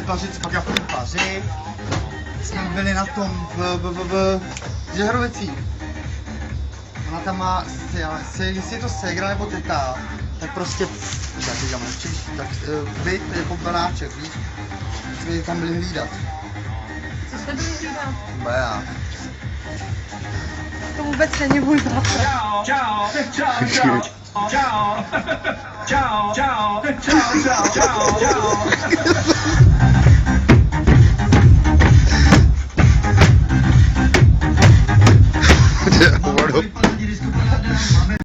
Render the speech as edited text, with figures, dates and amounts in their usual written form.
Pařic, pak já v Paři. Jsme byli na tom v Žehrovicích. Ona tam má, jestli je to ségra nebo teta, tak prostě, tak říkám, tak byt jako Benáček, víš? Jsme tam byli hlídat. Co jste byli hlídat? Bea. To vůbec není můj bratr. Čau, čau, čau, čau. Čau. Čau, čau, čau, čau, čau, čau. Máme